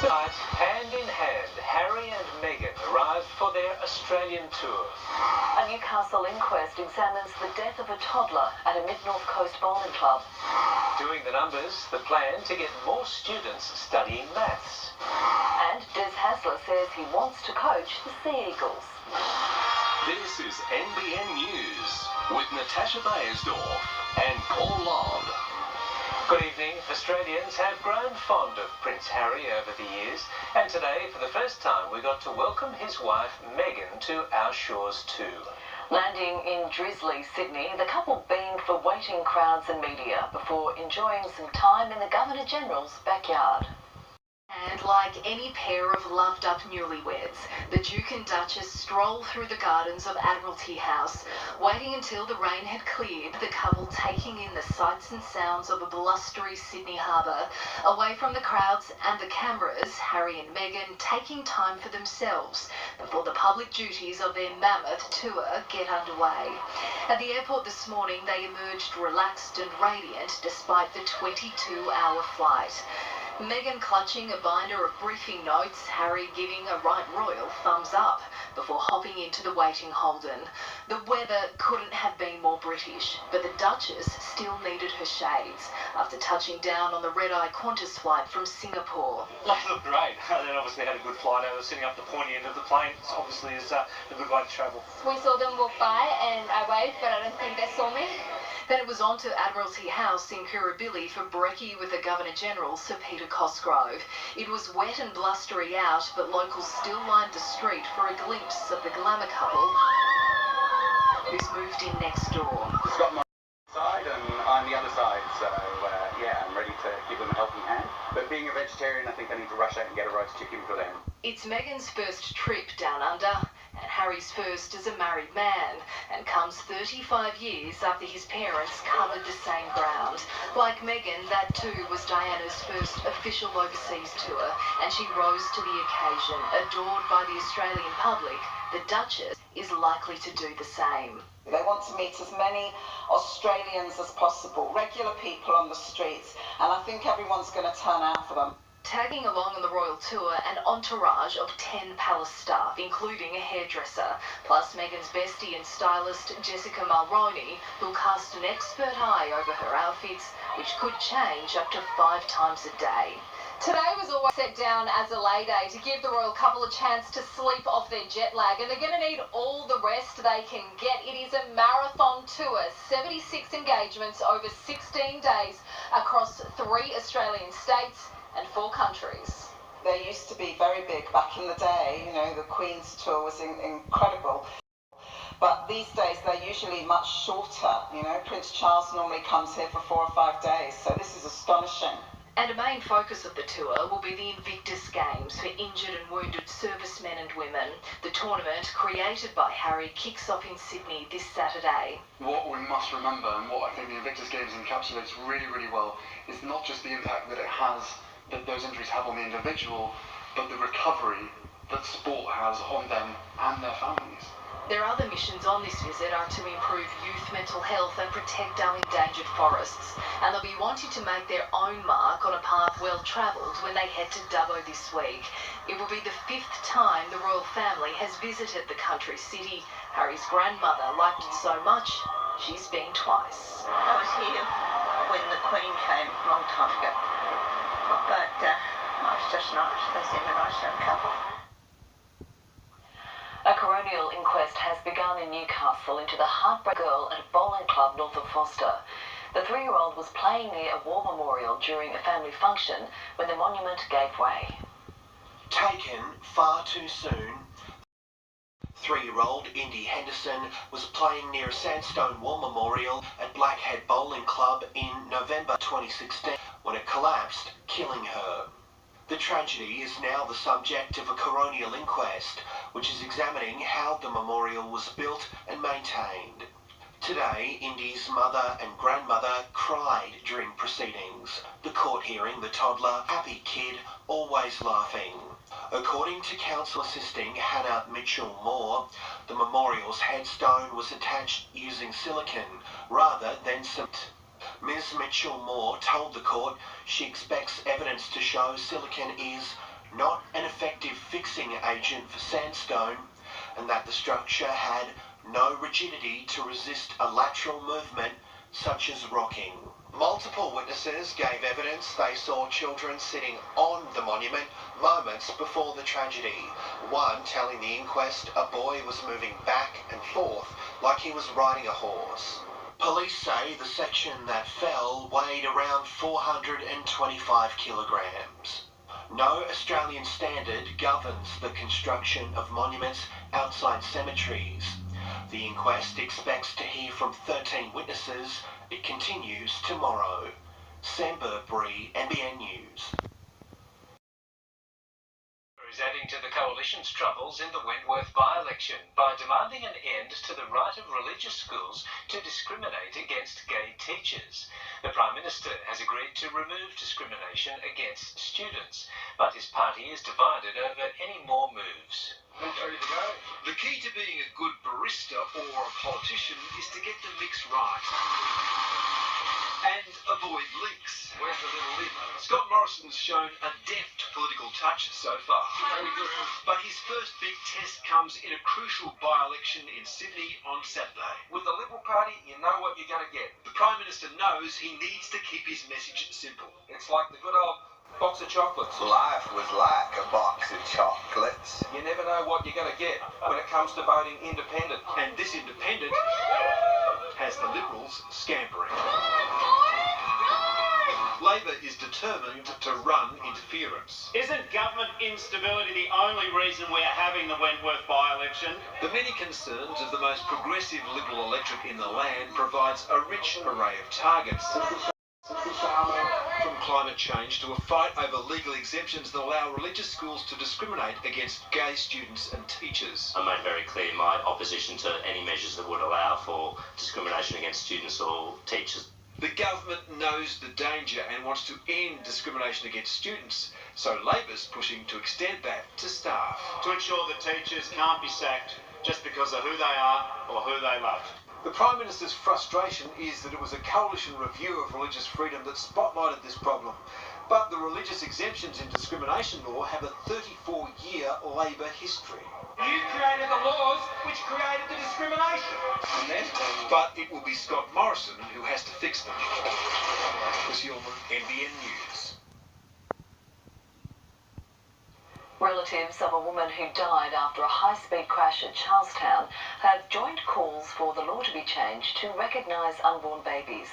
Tonight, hand in hand, Harry and Meghan arrive for their Australian tour. A Newcastle inquest examines the death of a toddler at a mid-north coast bowling club. Doing the numbers, the plan to get more students studying maths. And Des Hasler says he wants to coach the Sea Eagles. This is NBN News with Natasha Beyersdorf and Lobb. Good evening. Australians have grown fond of Prince Harry over the years, and today, for the first time, we got to welcome his wife, Meghan, to our shores too. Landing in drizzly Sydney, the couple beamed for waiting crowds and media before enjoying some time in the Governor-General's backyard. And like any pair of loved-up newlyweds, the Duke and Duchess stroll through the gardens of Admiralty House, waiting until the rain had cleared, the couple taking in the sights and sounds of a blustery Sydney harbour. Away from the crowds and the cameras, Harry and Meghan taking time for themselves before the public duties of their mammoth tour get underway. At the airport this morning, they emerged relaxed and radiant despite the 22-hour flight. Meghan clutching a binder of briefing notes, Harry giving a right royal thumbs up before hopping into the waiting Holden. The weather couldn't have been more British, but the Duchess still needed her shades after touching down on the red-eye Qantas flight from Singapore. They looked great. They obviously had a good flight over, sitting up the pointy end of the plane. It's obviously is a good way to travel. We saw them walk by and I waved, but I don't think they saw me. Then it was on to Admiralty House in Kirribilli for brekkie with the Governor-General, Sir Peter Cosgrove. It was wet and blustery out, but locals still lined the street for a glimpse of the glamour couple who's moved in next door. It's got my side and I'm the other side, so yeah, I'm ready to give them a helping hand. But being a vegetarian, I think I need to rush out and get a roast chicken for them. It's Meghan's first trip down under, and Harry's first as a married man, and comes 35 years after his parents covered the same ground. Like Meghan, that too was Diana's first official overseas tour, and she rose to the occasion. Adored by the Australian public, the Duchess is likely to do the same. They want to meet as many Australians as possible, regular people on the streets, and I think everyone's going to turn out for them. Tagging along on the royal tour, an entourage of 10 palace staff, including a hairdresser, plus Meghan's bestie and stylist Jessica Mulroney, who'll cast an expert eye over her outfits, which could change up to 5 times a day. Today was always set down as a lay day to give the royal couple a chance to sleep off their jet lag, and they're going to need all the rest they can get. It is a marathon tour, 76 engagements over 16 days across 3 Australian states and 4 countries. They used to be very big back in the day, you know, the Queen's tour was incredible. But these days they're usually much shorter, you know. Prince Charles normally comes here for 4 or 5 days, so this is astonishing. And a main focus of the tour will be the Invictus Games for injured and wounded servicemen and women. The tournament, created by Harry, kicks off in Sydney this Saturday. What we must remember, and what I think the Invictus Games encapsulates really, really well, is not just the impact that it has, that those injuries have on the individual, but the recovery that sport has on them and their families. Their other missions on this visit are to improve youth mental health and protect our endangered forests. And they'll be wanting to make their own mark on a path well travelled when they head to Dubbo this week. It will be the 5th time the royal family has visited the country city. Harry's grandmother liked it so much, she's been twice. I was here when the Queen came a long time ago. But it's just nice. They seem a nice young couple. A coronial inquest has begun in Newcastle into the heartbreak girl at a bowling club north of Forster. The 3-year-old was playing near a war memorial during a family function when the monument gave way. Taken far too soon, 3-year-old Indy Henderson was playing near a sandstone war memorial at Blackhead Bowling Club in November 2016 when it collapsed, killing her. The tragedy is now the subject of a coronial inquest, which is examining how the memorial was built and maintained. Today, Indy's mother and grandmother cried during proceedings. The court hearing the toddler, happy kid, always laughing. According to counsel assisting Hannah Mitchell-Moore, the memorial's headstone was attached using silicone rather than cement. Ms. Mitchell-Moore told the court she expects evidence to show show silicon is not an effective fixing agent for sandstone, and that the structure had no rigidity to resist a lateral movement such as rocking. Multiple witnesses gave evidence they saw children sitting on the monument moments before the tragedy. One telling the inquest a boy was moving back and forth like he was riding a horse. Police say the section that fell weighed around 425 kilograms. No Australian standard governs the construction of monuments outside cemeteries. The inquest expects to hear from 13 witnesses. It continues tomorrow. Sam Burbury, NBN News. Is adding to the Coalition's troubles in the Wentworth by-election by demanding an end to the right of religious schools to discriminate against gay teachers. The Prime Minister has agreed to remove discrimination against students, but his party is divided over any more moves. The key to being a good barista or a politician is to get the mix right. And avoid links. Where's the little lip? Scott Morrison's shown a deft political touch so far. Very good. But his first big test comes in a crucial by-election in Sydney on Saturday. With the Liberal Party, you know what you're going to get. The Prime Minister knows he needs to keep his message simple. It's like the good old box of chocolates. Life was like a box of chocolates. You never know what you're going to get when it comes to voting independent. And this independent has the Liberals scampering. Labor is determined to run interference. Isn't government instability the only reason we're having the Wentworth by-election? The many concerns of the most progressive Liberal electorate in the land provides a rich array of targets. From climate change to a fight over legal exemptions that allow religious schools to discriminate against gay students and teachers. I made very clear my opposition to any measures that would allow for discrimination against students or teachers. The government knows the danger and wants to end discrimination against students, so Labor's pushing to extend that to staff. To ensure that teachers can't be sacked just because of who they are or who they love. The Prime Minister's frustration is that it was a coalition review of religious freedom that spotlighted this problem. But the religious exemptions in discrimination law have a 34-year Labor history. You created the laws which created the discrimination. But it will be Scott Morrison who has to fix them. Chris Hillman, NBN News. Relatives of a woman who died after a high-speed crash at Charlestown have joined calls for the law to be changed to recognise unborn babies.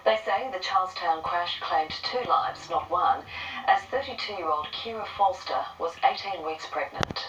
They say the Charlestown crash claimed 2 lives, not 1, as 32-year-old Kira Foster was 18 weeks pregnant.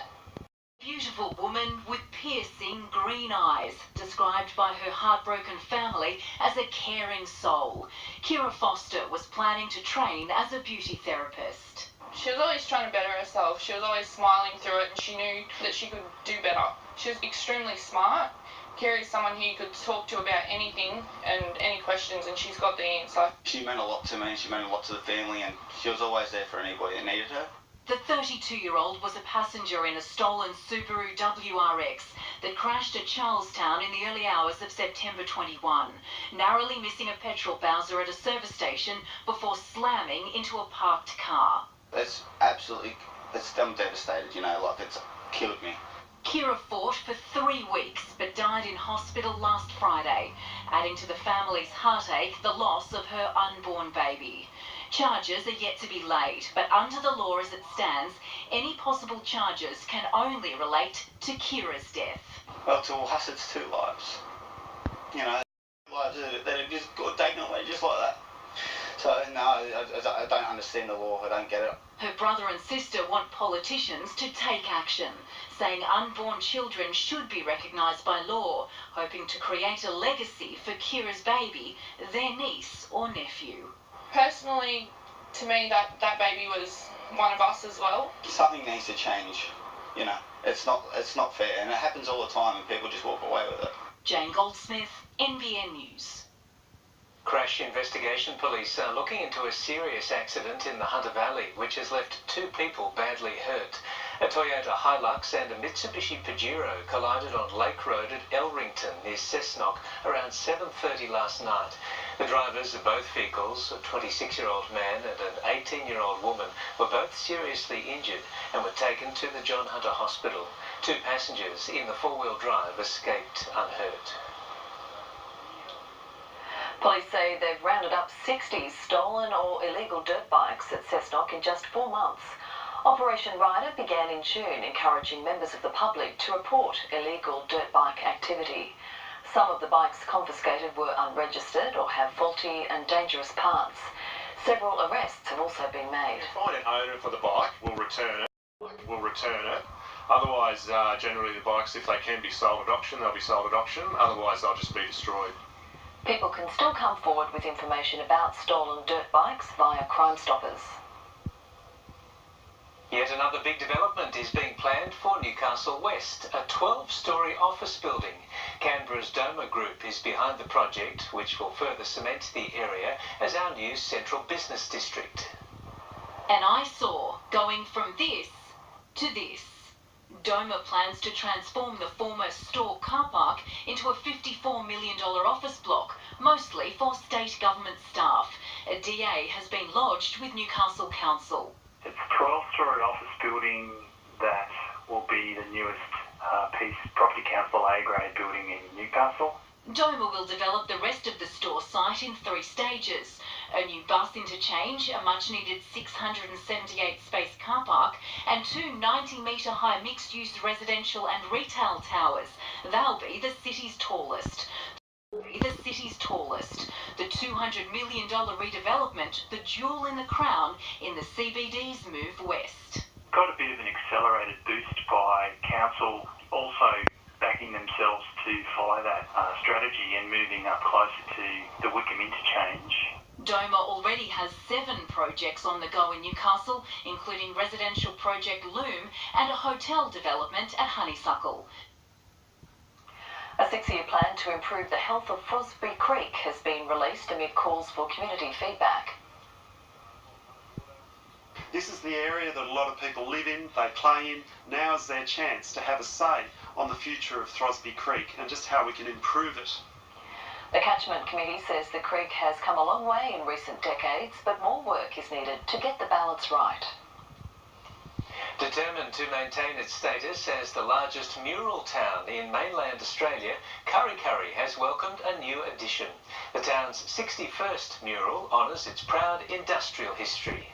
Beautiful woman with piercing green eyes, described by her heartbroken family as a caring soul. Kira Foster was planning to train as a beauty therapist. She was always trying to better herself. She was always smiling through it, and she knew that she could do better. She was extremely smart. Kira's someone who you could talk to about anything and any questions, and she's got the answer. She meant a lot to me, she meant a lot to the family, and she was always there for anybody that needed her. The 32-year-old was a passenger in a stolen Subaru WRX that crashed at Charlestown in the early hours of September 21, narrowly missing a petrol bowser at a service station before slamming into a parked car. I'm devastated, you know, like it's killed me. Kira fought for 3 weeks but died in hospital last Friday, adding to the family's heartache the loss of her unborn baby. Charges are yet to be laid, but under the law as it stands, any possible charges can only relate to Kira's death. Well, to all us, it's 2 lives. You know, lives that have just got taken away just like that. So, no, I don't understand the law, I don't get it. Her brother and sister want politicians to take action, saying unborn children should be recognised by law, hoping to create a legacy for Kira's baby, their niece or nephew. Personally, to me, that baby was one of us as well. Something needs to change, you know. It's not fair, and it happens all the time, and people just walk away with it. Jane Goldsmith, NBN News. Crash investigation police are looking into a serious accident in the Hunter Valley, which has left 2 people badly hurt. A Toyota Hilux and a Mitsubishi Pajero collided on Lake Road at Elrington near Cessnock around 7:30 last night. The drivers of both vehicles, a 26-year-old man and an 18-year-old woman, were both seriously injured and were taken to the John Hunter Hospital. 2 passengers in the four-wheel drive escaped unhurt. Police say they've rounded up 60 stolen or illegal dirt bikes at Cessnock in just 4 months. Operation Rider began in June, encouraging members of the public to report illegal dirt bike activity. Some of the bikes confiscated were unregistered or have faulty and dangerous parts. Several arrests have also been made. If you find an owner for the bike, we'll return it. Otherwise, generally the bikes, if they can be sold at auction, they'll be sold at auction. Otherwise, they'll just be destroyed. People can still come forward with information about stolen dirt bikes via Crime Stoppers. Yet another big development is being planned for Newcastle West, a 12-storey office building. Canberra's Doma Group is behind the project, which will further cement the area as our new central business district. An eyesore going from this to this. Doma plans to transform the former store car park into a $54 million office block, mostly for state government staff. A DA has been lodged with Newcastle Council. It's a 12-storey office building that will be the newest Property Council A-grade building in Newcastle. Doma will develop the rest of the store site in 3 stages. A new bus interchange, a much-needed 678-space car park, and 2 90-metre high mixed-use residential and retail towers. They'll be the city's tallest. The $200 million redevelopment, the jewel in the crown in the CBD's move west. Got a bit of an accelerated boost by council also backing themselves to follow that strategy and moving up closer to the Wickham interchange. Doma already has 7 projects on the go in Newcastle, including residential project Loom and a hotel development at Honeysuckle. A 6-year plan to improve the health of Frosby Creek has been released amid calls for community feedback. This is the area that a lot of people live in, they play in. Now is their chance to have a say on the future of Throsby Creek and just how we can improve it. The Catchment Committee says the creek has come a long way in recent decades, but more work is needed to get the balance right. Determined to maintain its status as the largest mural town in mainland Australia, Kurri Kurri has welcomed a new addition. The town's 61st mural honours its proud industrial history.